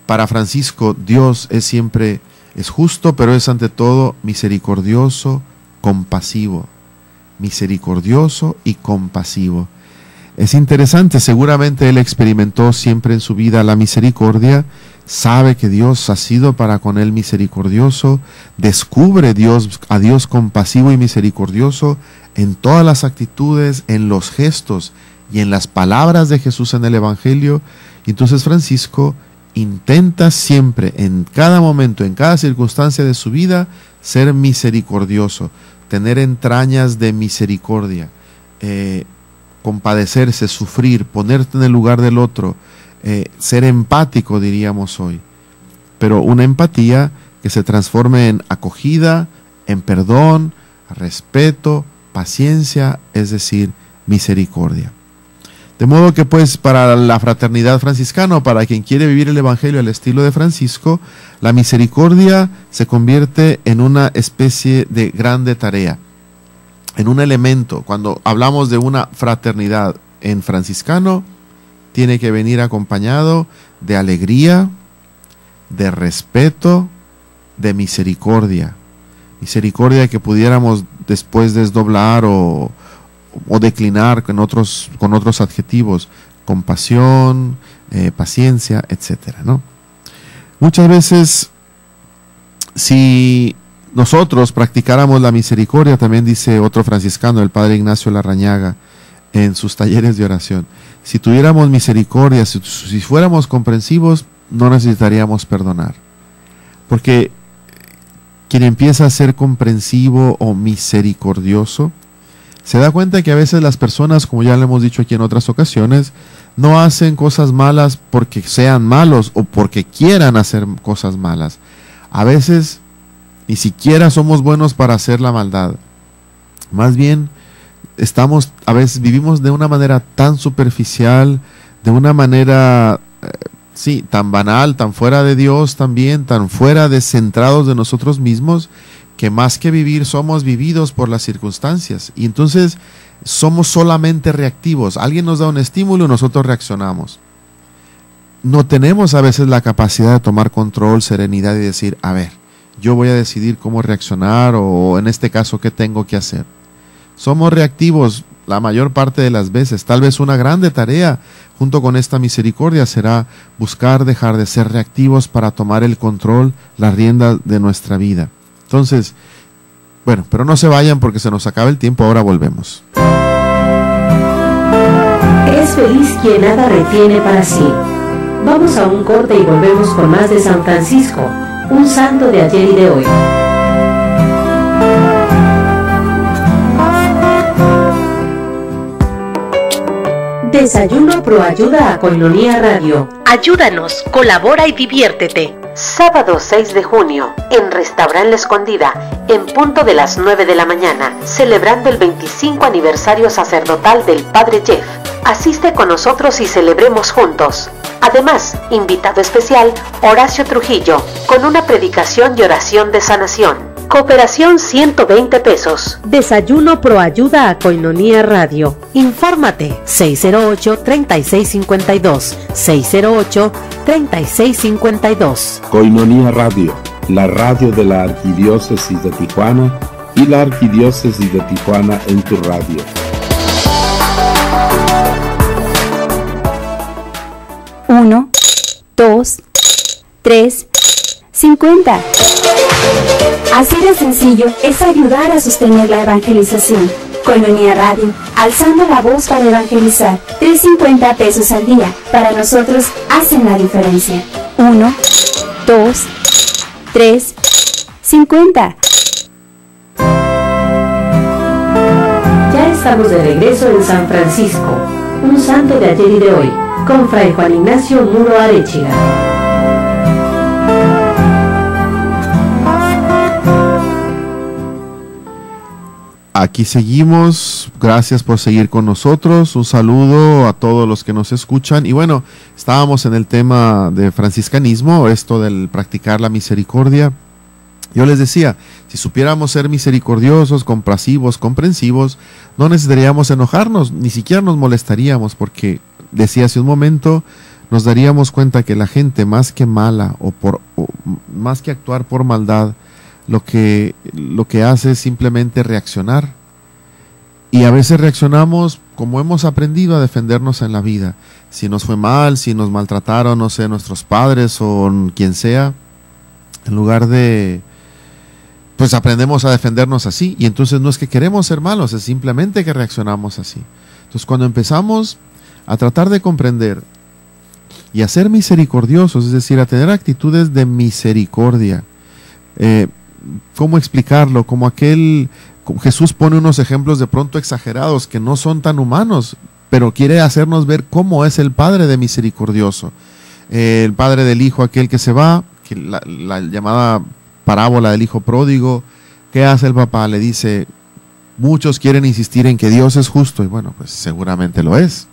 para Francisco, Dios es justo, pero es ante todo misericordioso, compasivo. Misericordioso y compasivo. Es interesante, seguramente él experimentó siempre en su vida la misericordia, sabe que Dios ha sido para con él misericordioso, descubre a Dios compasivo y misericordioso en todas las actitudes, en los gestos y en las palabras de Jesús en el Evangelio. Y entonces Francisco intenta siempre, en cada momento, en cada circunstancia de su vida, ser misericordioso, tener entrañas de misericordia, compadecerse, sufrir, ponerte en el lugar del otro, ser empático, diríamos hoy, pero una empatía que se transforme en acogida, en perdón, respeto, paciencia, es decir, misericordia. De modo que pues para la fraternidad franciscana, para quien quiere vivir el Evangelio al estilo de Francisco, la misericordia se convierte en una especie de grande tarea, en un elemento. Cuando hablamos de una fraternidad en franciscano, tiene que venir acompañado de alegría, de respeto, de misericordia. Misericordia que pudiéramos después desdoblar o declinar con otros adjetivos, compasión, paciencia, etcétera, ¿no? Muchas veces, si nosotros practicáramos la misericordia, también dice otro franciscano, el padre Ignacio Larrañaga, en sus talleres de oración. Si tuviéramos misericordia, si fuéramos comprensivos, no necesitaríamos perdonar. Porque quien empieza a ser comprensivo o misericordioso, se da cuenta que a veces las personas, como ya le hemos dicho aquí en otras ocasiones, no hacen cosas malas porque sean malos o porque quieran hacer cosas malas. A veces ni siquiera somos buenos para hacer la maldad. Más bien, a veces vivimos de una manera tan superficial, de una manera, tan banal, tan fuera de Dios también, tan fuera de centrados de nosotros mismos, que más que vivir somos vividos por las circunstancias. Y entonces somos solamente reactivos. Alguien nos da un estímulo y nosotros reaccionamos. No tenemos a veces la capacidad de tomar control, serenidad y decir, a ver, yo voy a decidir cómo reaccionar o en este caso qué tengo que hacer. Somos reactivos la mayor parte de las veces. Tal vez una grande tarea junto con esta misericordia será buscar dejar de ser reactivos para tomar el control, las riendas de nuestra vida. Entonces, bueno, pero no se vayan porque se nos acaba el tiempo, ahora volvemos. Es feliz quien nada retiene para sí. Vamos a un corte y volvemos con más de San Francisco, un santo de ayer y de hoy. Desayuno Proayuda a Koinonia Radio. Ayúdanos, colabora y diviértete. Sábado 6 de junio, en Restaurant La Escondida, en punto de las 9 de la mañana, celebrando el 25 aniversario sacerdotal del Padre Jeff. Asiste con nosotros y celebremos juntos. Además, invitado especial, Horacio Trujillo, con una predicación y oración de sanación. Cooperación 120 pesos. Desayuno Proayuda a Koinonia Radio. Infórmate 608-3652. 608-3652. Koinonia Radio, la radio de la Arquidiócesis de Tijuana y la Arquidiócesis de Tijuana en tu radio. Uno, 2, 3, 50. Así de sencillo es ayudar a sostener la evangelización. Koinonia Radio, alzando la voz para evangelizar. 3.50 pesos al día, para nosotros hacen la diferencia. 1, 2, 3, 50. Ya estamos de regreso en San Francisco, un santo de ayer y de hoy, con Fray Juan Ignacio Muro Arechiga. Aquí seguimos, gracias por seguir con nosotros, un saludo a todos los que nos escuchan. Y bueno, estábamos en el tema de franciscanismo, esto del practicar la misericordia. Yo les decía, si supiéramos ser misericordiosos, compasivos, comprensivos, no necesitaríamos enojarnos, ni siquiera nos molestaríamos, porque decía hace un momento, nos daríamos cuenta que la gente más que mala o más que actuar por maldad, lo que hace es simplemente reaccionar. Y a veces reaccionamos como hemos aprendido a defendernos en la vida. Si nos fue mal, si nos maltrataron, no sé, nuestros padres o quien sea, en lugar de, pues aprendemos a defendernos así. Y entonces no es que queremos ser malos, es simplemente que reaccionamos así. Entonces cuando empezamos a tratar de comprender y a ser misericordiosos, es decir, a tener actitudes de misericordia, ¿cómo explicarlo? Como Jesús pone unos ejemplos de pronto exagerados que no son tan humanos, pero quiere hacernos ver cómo es el Padre de misericordioso. El padre del hijo aquel que se va, que la llamada parábola del hijo pródigo. ¿Qué hace el papá? Le dice, muchos quieren insistir en que Dios es justo, y bueno, pues seguramente lo es.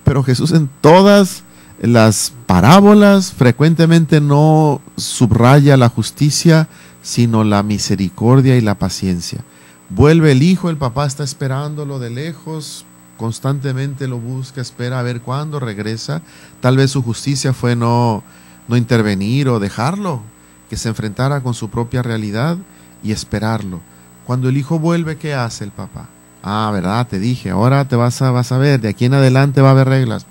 Pero Jesús en todas las parábolas frecuentemente no subraya la justicia, sino la misericordia y la paciencia. Vuelve el hijo, el papá está esperándolo de lejos, constantemente lo busca, espera a ver cuándo regresa. Tal vez su justicia fue no intervenir o dejarlo, que se enfrentara con su propia realidad y esperarlo. Cuando el hijo vuelve, ¿qué hace el papá? Ah, ¿verdad? Te dije, ahora te vas a ver, de aquí en adelante va a haber reglas.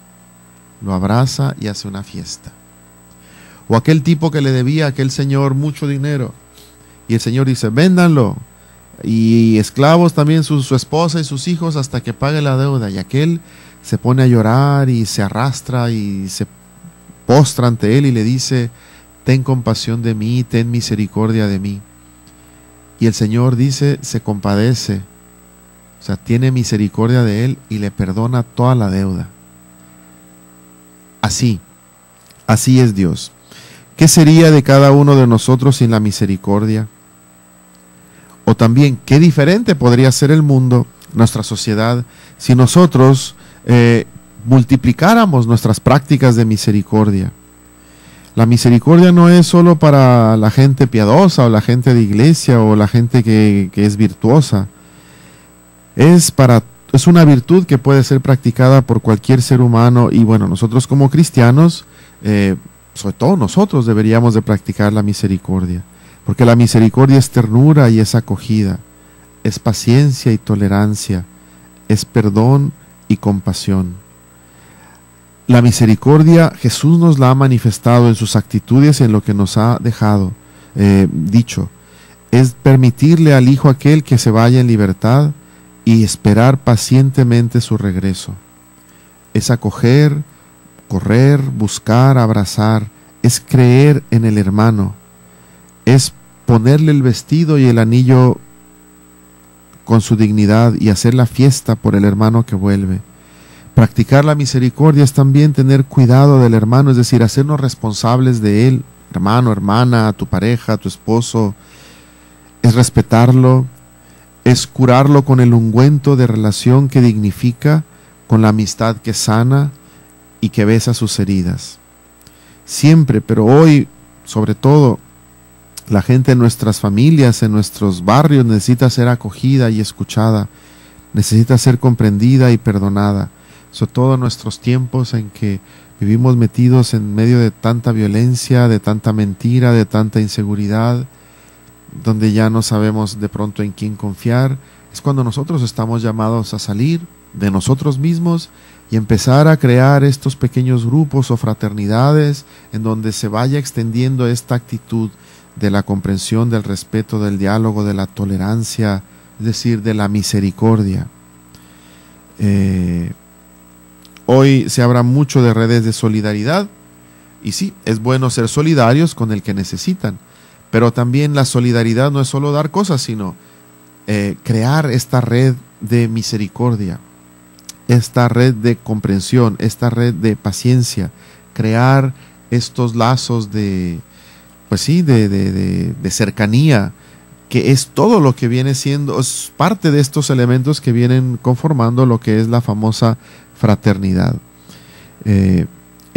Lo abraza y hace una fiesta. O aquel tipo que le debía a aquel señor mucho dinero, y el señor dice, véndanlo, y esclavos también su esposa y sus hijos hasta que pague la deuda. Y aquel se pone a llorar y se arrastra y se postra ante él y le dice: ten compasión de mí, ten misericordia de mí. Y el Señor dice, se compadece, o sea, tiene misericordia de él y le perdona toda la deuda. Así es Dios. ¿Qué sería de cada uno de nosotros sin la misericordia? O también, ¿qué diferente podría ser el mundo, nuestra sociedad, si nosotros multiplicáramos nuestras prácticas de misericordia? La misericordia no es solo para la gente piadosa o la gente de iglesia o la gente que es virtuosa. Es una virtud que puede ser practicada por cualquier ser humano, y bueno, nosotros como cristianos, sobre todo nosotros, deberíamos de practicar la misericordia, porque la misericordia es ternura y es acogida, es paciencia y tolerancia, es perdón y compasión. La misericordia Jesús nos la ha manifestado en sus actitudes y en lo que nos ha dejado dicho. Es permitirle al Hijo aquel que se vaya en libertad y esperar pacientemente su regreso. Es acoger, correr, buscar, abrazar. Es creer en el hermano. Es ponerle el vestido y el anillo con su dignidad y hacer la fiesta por el hermano que vuelve. Practicar la misericordia es también tener cuidado del hermano, es decir, hacernos responsables de él, hermano, hermana, tu pareja, tu esposo. Es respetarlo, es curarlo con el ungüento de relación que dignifica, con la amistad que sana y que besa sus heridas. Siempre, pero hoy, sobre todo, la gente en nuestras familias, en nuestros barrios, necesita ser acogida y escuchada, necesita ser comprendida y perdonada. Sobre todo en nuestros tiempos en que vivimos metidos en medio de tanta violencia, de tanta mentira, de tanta inseguridad, donde ya no sabemos de pronto en quién confiar, es cuando nosotros estamos llamados a salir de nosotros mismos y empezar a crear estos pequeños grupos o fraternidades en donde se vaya extendiendo esta actitud de la comprensión, del respeto, del diálogo, de la tolerancia, es decir, de la misericordia. Hoy se habla mucho de redes de solidaridad, y sí, es bueno ser solidarios con el que necesitan, pero también la solidaridad no es solo dar cosas, sino crear esta red de misericordia, esta red de comprensión, esta red de paciencia, crear estos lazos de cercanía, que es todo lo que viene siendo, es parte de estos elementos que vienen conformando lo que es la famosa fraternidad. En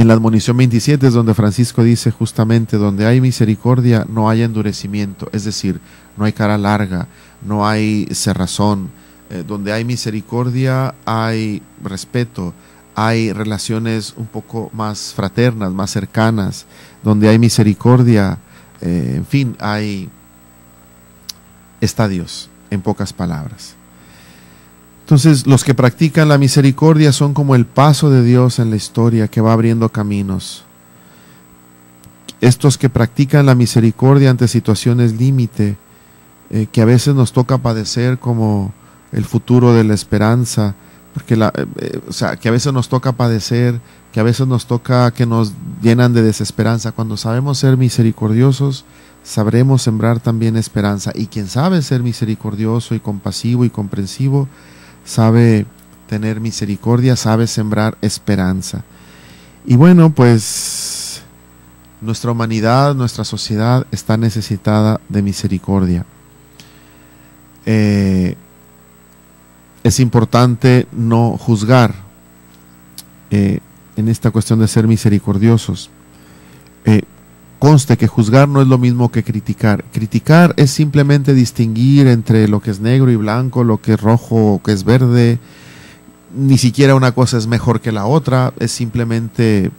la admonición 27 es donde Francisco dice justamente: donde hay misericordia no hay endurecimiento, es decir, no hay cara larga, no hay cerrazón. Donde hay misericordia hay respeto, hay relaciones un poco más fraternas, más cercanas. Donde hay misericordia, en fin, está Dios, en pocas palabras. Entonces, los que practican la misericordia son como el paso de Dios en la historia que va abriendo caminos. Estos que practican la misericordia ante situaciones límite, que a veces nos toca padecer, como el futuro de la esperanza, porque que a veces nos toca padecer, que a veces nos toca, que nos llenan de desesperanza. Cuando sabemos ser misericordiosos, sabremos sembrar también esperanza. Y quien sabe ser misericordioso y compasivo y comprensivo, sabe tener misericordia, sabe sembrar esperanza. Y bueno, pues nuestra humanidad, nuestra sociedad está necesitada de misericordia. Es importante no juzgar en esta cuestión de ser misericordiosos. Conste que juzgar no es lo mismo que criticar. Criticar es simplemente distinguir entre lo que es negro y blanco, lo que es rojo o que es verde. Ni siquiera una cosa es mejor que la otra, es simplemente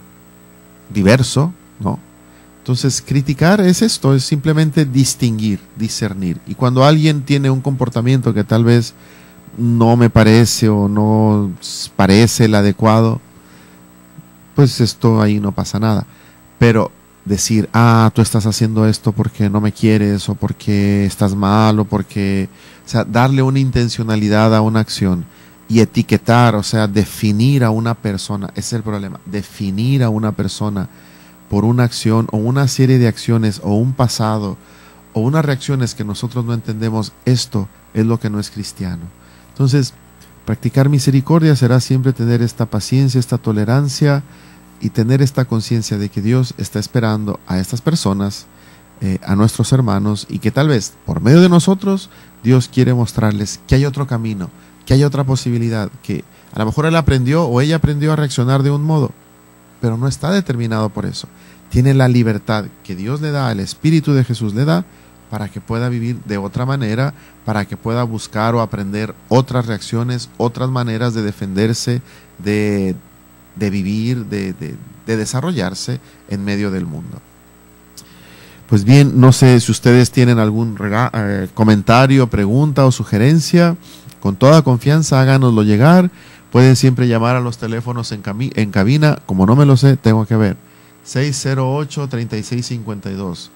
diverso, ¿no? Entonces, criticar es esto, es simplemente distinguir, discernir. Y cuando alguien tiene un comportamiento que tal vez no me parece o no parece el adecuado, pues esto ahí no pasa nada. Pero decir, tú estás haciendo esto porque no me quieres, o porque estás mal, o porque, o sea, darle una intencionalidad a una acción y etiquetar, o sea, definir a una persona. Ese es el problema, definir a una persona por una acción o una serie de acciones o un pasado o unas reacciones que nosotros no entendemos. Esto es lo que no es cristiano. Entonces, practicar misericordia será siempre tener esta paciencia, esta tolerancia y tener esta conciencia de que Dios está esperando a estas personas, a nuestros hermanos, y que tal vez por medio de nosotros Dios quiere mostrarles que hay otro camino, que hay otra posibilidad, que a lo mejor él aprendió o ella aprendió a reaccionar de un modo, pero no está determinado por eso. Tiene la libertad que Dios le da, el Espíritu de Jesús le da, para que pueda vivir de otra manera, para que pueda buscar o aprender otras reacciones, otras maneras de defenderse, de vivir, de desarrollarse en medio del mundo. Pues bien, no sé si ustedes tienen algún comentario, pregunta o sugerencia. Con toda confianza háganoslo llegar. Pueden siempre llamar a los teléfonos en cabina. Como no me lo sé, tengo que ver. 608-3652.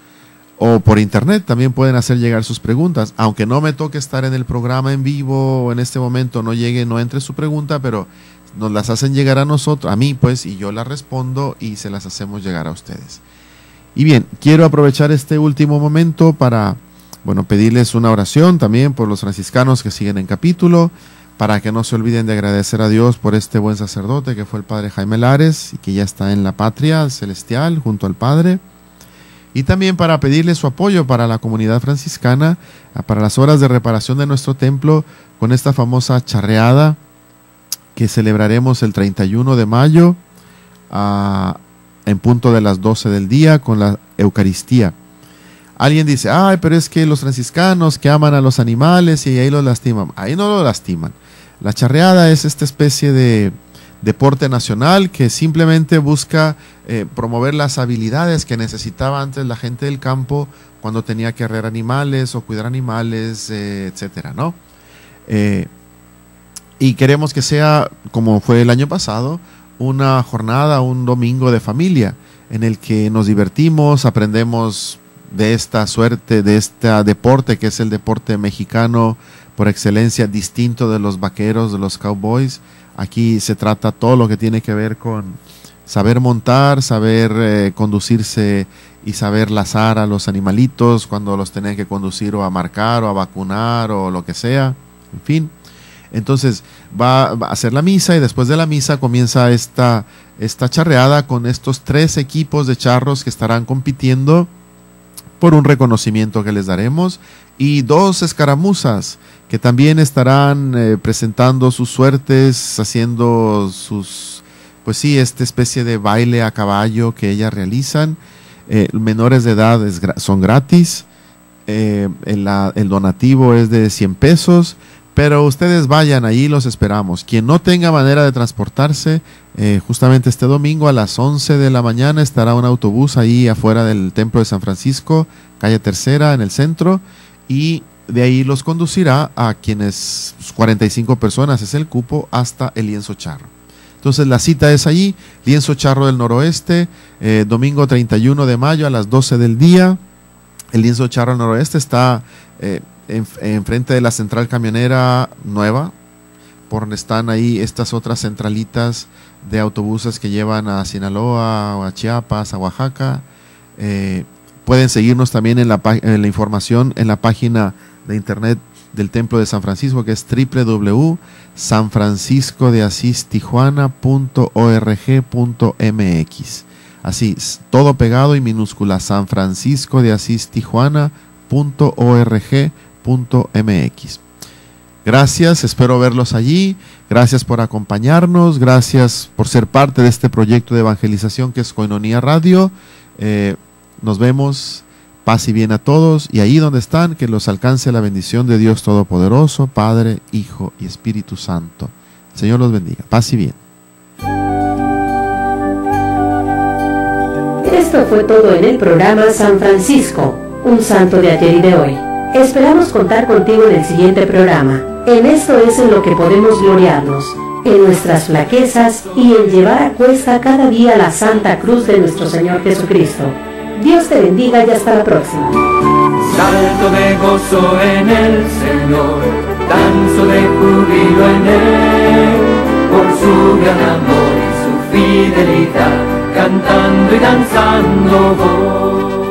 O por internet también pueden hacer llegar sus preguntas. Aunque no me toque estar en el programa en vivo o en este momento no entre su pregunta, pero nos las hacen llegar a nosotros, a mí pues, y yo las respondo y se las hacemos llegar a ustedes. Y bien, quiero aprovechar este último momento para, pedirles una oración también por los franciscanos que siguen en capítulo, para que no se olviden de agradecer a Dios por este buen sacerdote que fue el Padre Jaime Lares y que ya está en la patria celestial junto al Padre. Y también para pedirle su apoyo para la comunidad franciscana, para las obras de reparación de nuestro templo, con esta famosa charreada que celebraremos el 31 de mayo en punto de las 12 del día con la Eucaristía. Alguien dice, pero es que los franciscanos que aman a los animales y ahí los lastiman. Ahí no los lastiman. La charreada es esta especie de deporte nacional que simplemente busca promover las habilidades que necesitaba antes la gente del campo cuando tenía que arrear animales o cuidar animales, etcétera, ¿no? Y queremos que sea, como fue el año pasado, una jornada, un domingo de familia, en el que nos divertimos, aprendemos de esta suerte, de este deporte que es el deporte mexicano por excelencia, distinto de los vaqueros, de los cowboys. Aquí se trata todo lo que tiene que ver con saber montar, saber conducirse y saber lazar a los animalitos cuando los tienen que conducir o a marcar o a vacunar o lo que sea, en fin. Entonces va a hacer la misa y después de la misa comienza esta charreada con estos 3 equipos de charros que estarán compitiendo por un reconocimiento que les daremos, y 2 escaramuzas que también estarán presentando sus suertes, haciendo esta especie de baile a caballo que ellas realizan. Menores de edad son gratis, el donativo es de 100 pesos, pero ustedes vayan, ahí los esperamos. Quien no tenga manera de transportarse, justamente este domingo a las 11 de la mañana estará un autobús ahí afuera del Templo de San Francisco, calle Tercera, en el centro, y de ahí los conducirá a quienes, 45 personas es el cupo, hasta el Lienzo Charro. Entonces la cita es allí, Lienzo Charro del Noroeste, domingo 31 de mayo a las 12 del día. El Lienzo Charro del Noroeste está enfrente de la central camionera nueva, por donde están ahí estas otras centralitas de autobuses que llevan a Sinaloa, o a Chiapas, a Oaxaca. Pueden seguirnos también en la información en la página de internet del Templo de San Francisco, que es www.sanfranciscodeasistijuana.org.mx. Así, todo pegado y minúscula, sanfranciscodeasistijuana.org.mx. Gracias, espero verlos allí. Gracias por acompañarnos, gracias por ser parte de este proyecto de evangelización que es Koinonia Radio. Nos vemos, paz y bien a todos, y ahí donde están, que los alcance la bendición de Dios Todopoderoso, Padre, Hijo y Espíritu Santo. El Señor los bendiga, paz y bien. Esto fue todo en el programa San Francisco, un santo de ayer y de hoy. Esperamos contar contigo en el siguiente programa. En esto es en lo que podemos gloriarnos, en nuestras flaquezas y en llevar a cuesta cada día la santa cruz de nuestro Señor Jesucristo. Dios te bendiga y hasta la próxima. Salto de gozo en el Señor, danzo de júbilo en Él, por su gran amor y su fidelidad, cantando y danzando voy.